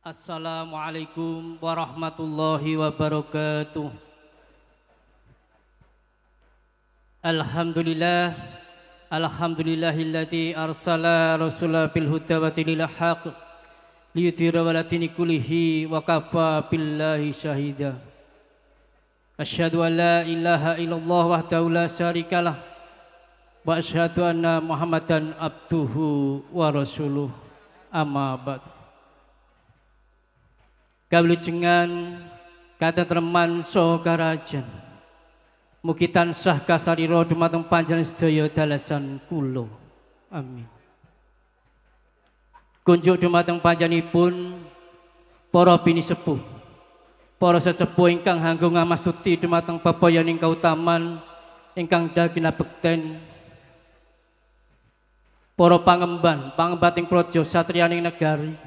Assalamualaikum warahmatullahi wabarakatuh. Alhamdulillah, alhamdulillahilladzi arsala rasulahu bil huda wa dinil haq liyudhhira ala dini kullihi wa kafa billahi syahida. Asyhadu an la ilaha illallah wahdahu la syarikalah wa asyhadu anna Muhammadan abduhu wa rasuluh. Amma ba'du. Kawilujengan katentreman saha karajan mugi tansah kasarira dumateng panjenengan sedaya dalasan kula. Amin. Kunjuk dumateng panjenenganipun para bini sepuh, para sesepuh ingkang hanggo ngamastuti dumateng bebayaning kautaman ingkang dagina bekten, para pangembating praja satriyaning negari,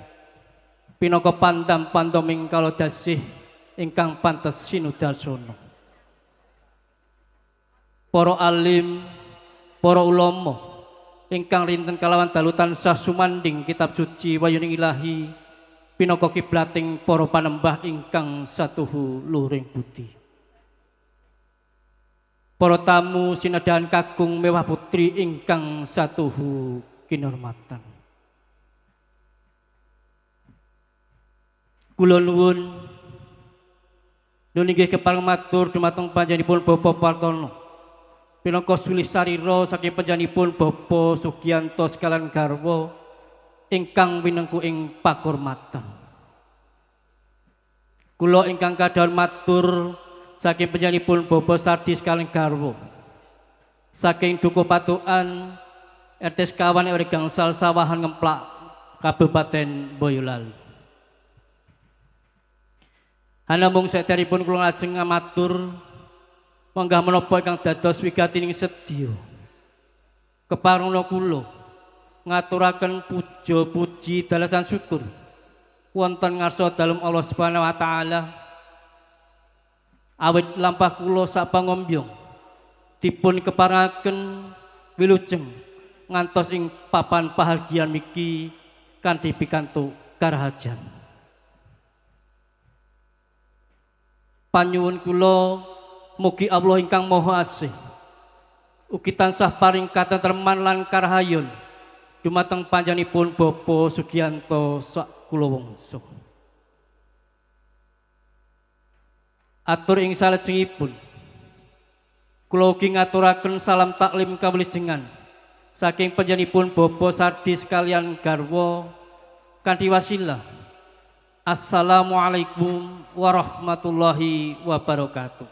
pinaka pandam-pandaming kala dasih ingkang pantes sinudarsana. Para alim, para ulama ingkang rinten kalawan dalu tansah sumanding kitab suci wayuning ilahi pinaka kiblating para panembah ingkang satuhu luhuring budi. Para tamu sinedhan kakung mewah putri ingkang satuhu kinurmatan. Kula nuwun nunggih kepareng matur dumateng panjenenganipun Bapak Partono pinangka sulih sarira saking panjenenganipun Bapak Sugiyanto sekalian garwa ingkang winengku ing pakurmatan. Kula ingkang kadhawuh matur saking panjenenganipun Bapak Sardi sekalian garwa saking Dukuh Patukan RT sekawan RW Gangsal Sawahan Ngemplak Kabupaten Boyolali. Hanamung saderipun kula lajeng ngamatur menggah menapa ingkang dados wigatining sedya keparengna kula ngaturaken puja puji dalasan syukur wonten ngarsa dalem Allah Subhanahu wa taala awit lampah kula sak pangombyong dipun keparengaken wilujeng ngantos ing papan pahargyan miki kanthi pikantuk karahajan. Panyuwun kula mugi Allah ingkang Maha Asih ugi tansah paring katentreman lan karahayun dumateng panjenenganipun Bapak Sugiyanto sak kula wangsa. Atur ing salajengipun kula ugi ngaturaken salam taklim kawilujengan saking panjenenganipun Bapak Sardi sekalian garwa kanthi wasilah Assalamualaikum warahmatullahi wabarakatuh.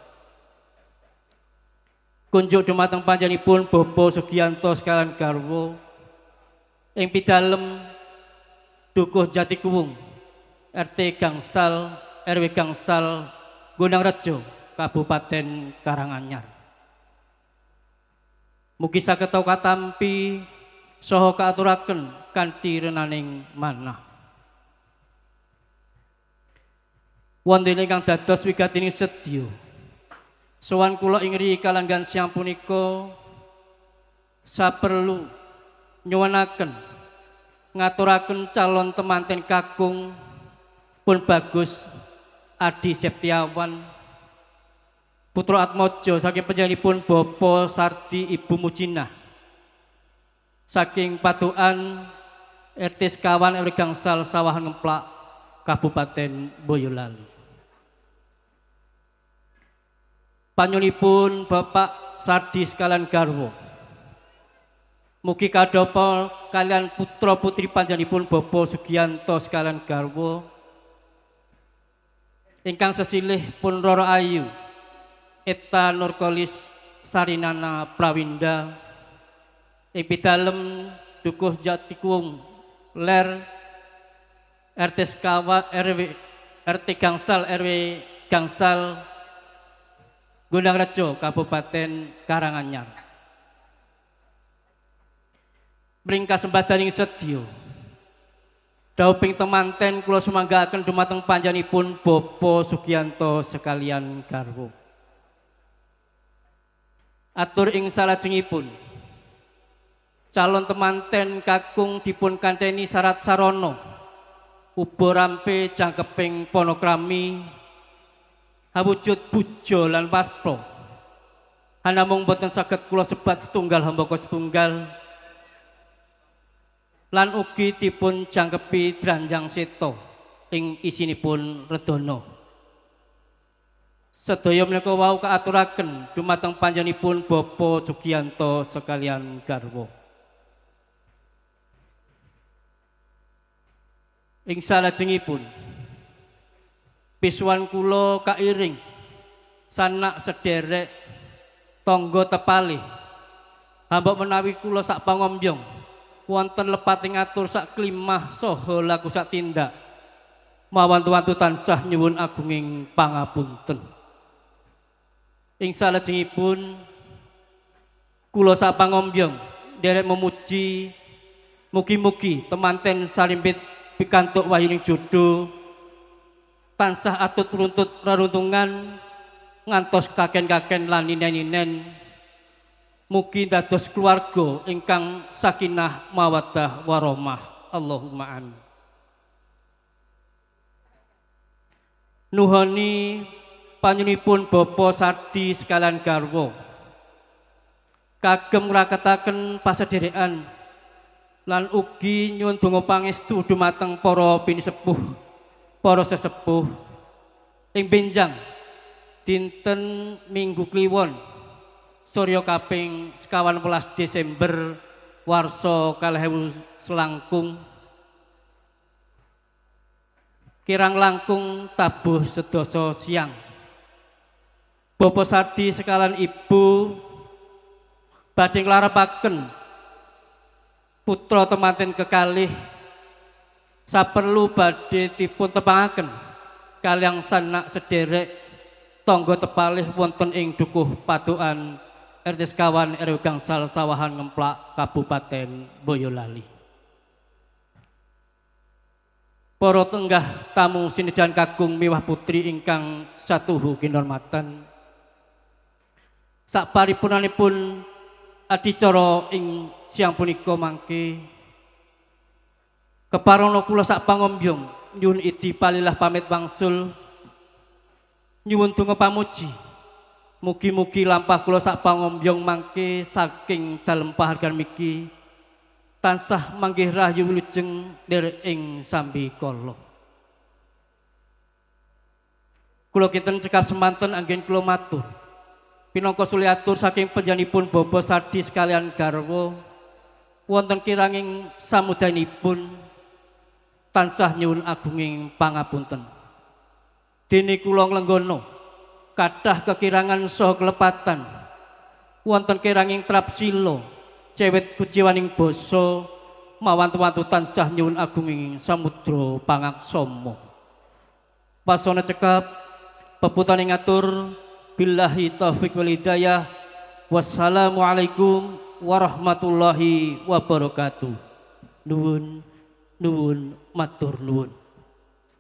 Kunjuk dumateng panjenenganipun Bapak Sugiyanto sekalian garwa ing pidalem Dukuh Jatikuwung RT Gangsal RW Gangsal Gondangrejo Kabupaten Karanganyar. Mugi saged katampi saha kaaturaken kanthi renaning manah. Wonten ingkang dados wigatining sedya sowan kula ing mriki kalanggan siang punika saperlu nyuwunaken ngaturaken calon temanten kakung pun bagus Adi Septiawan putra Atmojo saking panjenenganipun Bapak Sardi Ibu Mujinah saking Patukan RT sekawan RW Gangsal Sawahan Ngemplak Kabupaten Boyolali. Panyunipun Bapak Sardi sekalian garwa mugi kadhapa kalian putra putri panjenenganipun Bapak Sugiyanto sekalian garwa ingkang sesilih pun Roro Ayu Eta Nurkolis Sarinana Prawinda ing pidalem Dukuh Jatikuwung Ler RT sekawan RT Gangsal RW Gangsal Gondangrejo Kabupaten Karanganyar. Bringkas sembadaning sedya dawuhing temanten kula sumanggaaken dumateng panjenenganipun Bapak Sugiyanto sekalian garwa. Atur ing salajengipun calon temanten kakung dipun kanteni syarat sarana ubo rampe jangkeping ponokrami awujud bujo lan waspro anamung boten saged kula sebat setunggal hambaka setunggal lan ugi dipun jangkepi dranjang seta ing isinipun redana sedaya menika wau kaaturaken dumateng panjenenganipun Bapak Sugiyanto sekalian garwa. Ing salajengipun pisuwan kula kairing sanak sederek tangga tepalih hambak menawi kula sak pangombyong wonten lepating atur sak klimah saha laku sak tindak mawantu-wantu tansah nyuwun agunging pangapunten. Ing salajengipun kula sak pangombyong derek memuji mugi-mugi temanten salimpit pikantuk wahyuning jodoh tansah atut runtut reruntungan ngantos kaken-kaken lan ninen-ninen mugi dados keluarga ingkang sakinah mawaddah warahmah. Allahumma amin. Nuhoni panjenenganipun Bapak Sardi sekalian garwa kagem ngraketaken pasederekan lan ugi nyuwun donga pangestu dumateng para pinisepuh, para sesepuh ing benjang dinten Minggu Kliwon Surya kaping 11 Desember warsa 2000 selangkung kirang langkung tabuh sedasa siang. Bapak Sardi sekalian Ibu badhe nglarepaken putra temanten kekalih saperlu badhe dipun tepangaken kaliang sanak sederek tangga tepalih wonten ing dukuh padukan RT sekawan RW Gangsal Sawahan Ngemplak Kabupaten Boyolali. Para tenggah tamu sinidan kagung miwah putri ingkang satuhu kinurmatan saparipurnanipun adicara ing siang punika mangke keparono kula sak pangombyong nyuwun idi palilah pamit wangsul nyuwun donga pamuji mugi-mugi lampah kula sak pangombyong mangke saking dalem pahargan miki tansah manggih rahayu wilujeng nderek ing sambi kala. Kula kinten cekap semanten anggen kula matur pinangka suliatur saking panjenenganipun Bapak Sardi sekalian garwa wonten kiranging samudayanipun tansah nyuwun agunging pangapunten. Dene kula nglenggono kathah kekirangan saha kelepatan wonten kiranging trapsila cewet kuciwaning basa mawantu-wantu tansah nyuwun agunging samudra pangaksama. Pasana cekap peputane ngatur billahi taufiq wal hidayah. Wassalamualaikum warahmatullahi wabarakatuh. Nuwun, nuwun, matur nuwun.